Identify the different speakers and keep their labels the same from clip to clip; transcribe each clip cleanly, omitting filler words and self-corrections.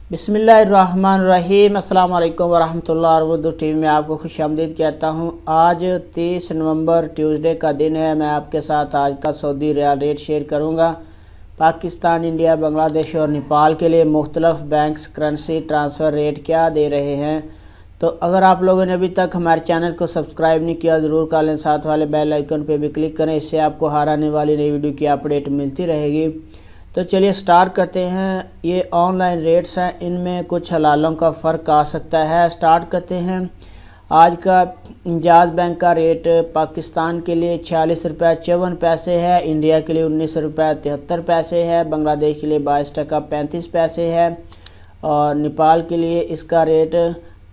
Speaker 1: बिस्मिल्लाहिर्रहमानिर्रहीम। अस्सलाम वालेकुम वरहमतुल्लाहि और उर्दू टीवी में आपको खुशामदीद कहता हूँ। आज 30 नवंबर ट्यूसडे का दिन है। मैं आपके साथ आज का सऊदी रियाल रेट शेयर करूँगा। पाकिस्तान, इंडिया, बांग्लादेश और नेपाल के लिए मुख्तलिफ बैंक्स करेंसी ट्रांसफ़र रेट क्या दे रहे हैं। तो अगर आप लोगों ने अभी तक हमारे चैनल को सब्सक्राइब नहीं किया ज़रूर कर लें, साथ वाले बेल आइकन पर भी क्लिक करें। इससे आपको हर आने वाली नई वीडियो की अपडेट मिलती रहेगी। तो चलिए स्टार्ट करते हैं। ये ऑनलाइन रेट्स हैं, इनमें कुछ हलालों का फ़र्क आ सकता है। स्टार्ट करते हैं। आज का इंजाज़ बैंक का रेट पाकिस्तान के लिए 46 रुपये 54 पैसे है, इंडिया के लिए 19 रुपये 73 पैसे है, बांग्लादेश के लिए 22 टका 35 पैसे है और नेपाल के लिए इसका रेट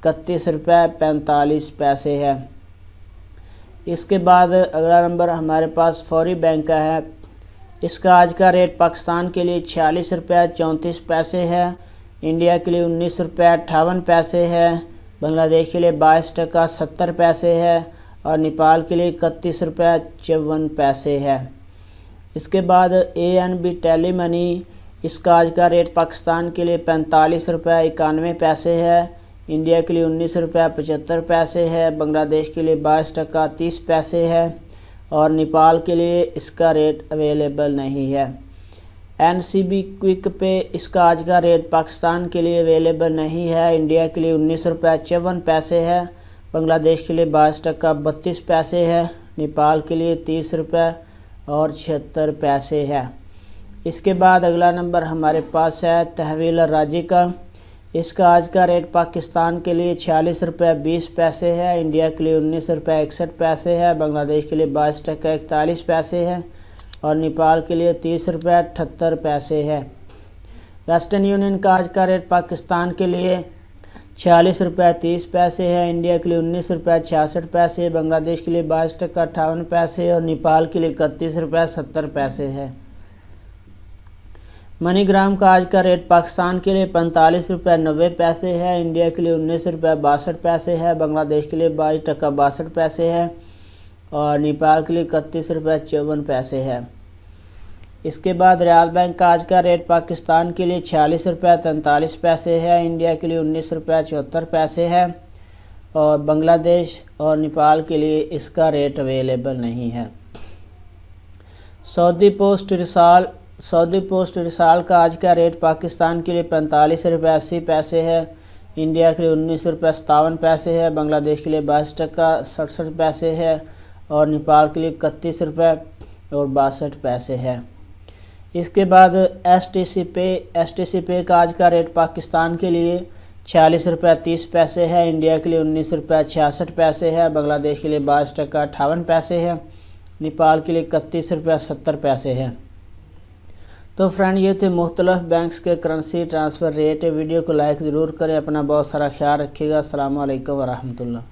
Speaker 1: 31 रुपये 45 पैसे है। इसके बाद अगला नंबर हमारे पास फौरी बैंक का है। इसका आज का रेट पाकिस्तान के लिए 46 रुपये 34 पैसे है, इंडिया के लिए 19 रुपये 58 पैसे है, बांग्लादेश के लिए 22 टका 70 पैसे है और नेपाल के लिए 31 रुपये 54 पैसे है। इसके बाद ANB टेली मनी, इसका आज का रेट पाकिस्तान के लिए 45 रुपये 91 पैसे है, इंडिया के लिए 19 रुपये 75 पैसे है, बांग्लादेश के लिए 22 टका 30 पैसे है और नेपाल के लिए इसका रेट अवेलेबल नहीं है। NCB क्विक पे, इसका आज का रेट पाकिस्तान के लिए अवेलेबल नहीं है, इंडिया के लिए 19 रुपये 54 पैसे है, बांग्लादेश के लिए 22 टका 32 पैसे है, नेपाल के लिए 30 रुपये और 76 पैसे है। इसके बाद अगला नंबर हमारे पास है तहवील राजी का। इसका आज का रेट पाकिस्तान के लिए 46 रुपये 20 पैसे है, इंडिया के लिए 19 रुपये 61 पैसे है, बांग्लादेश के लिए 22 टका 41 पैसे है और नेपाल के लिए 30 रुपये 78 पैसे है। वेस्टर्न यूनियन का आज का रेट पाकिस्तान के लिए 46 रुपये 30 पैसे है, इंडिया के लिए 19 रुपये 66 पैसे, बांग्लादेश के लिए 22 टका 58 पैसे और नेपाल के लिए 31 रुपये 70 पैसे है। मनीग्राम का आज का रेट पाकिस्तान के लिए 45 रुपये 90 पैसे है, इंडिया के लिए 19 रुपये 62 पैसे है, बांग्लादेश के लिए 22 टका 62 पैसे है और नेपाल के लिए 31 रुपये 54 पैसे है। इसके बाद रियाल बैंक का आज का रेट पाकिस्तान के लिए 46 रुपये 43 पैसे है, इंडिया के लिए 19 रुपये 74 पैसे है और बांग्लादेश और नेपाल के लिए इसका रेट अवेलेबल नहीं है। सऊदी पोस्ट रिसाल का आज का रेट पाकिस्तान के लिए 45 रुपये 80 पैसे है, इंडिया के लिए 19 रुपये 57 पैसे है, बांग्लादेश के लिए 22 टका 67 पैसे है और नेपाल के लिए 31 रुपये और 62 पैसे है। इसके बाद STC पे का आज का रेट पाकिस्तान के लिए 46 रुपये 30 पैसे है, इंडिया के लिए 19 रुपये 66 पैसे है, बांग्लादेश के लिए 22 टका 58 पैसे है, नेपाल के लिए 31 रुपये 70 पैसे है। तो फ्रेंड, ये थे मुख्तलिफ बैंक्स के करेंसी ट्रांसफ़र रेट। वीडियो को लाइक ज़रूर करें। अपना बहुत सारा ख्याल रखिएगा। अस्सलाम वालेकुम वरहमतुल्लाह।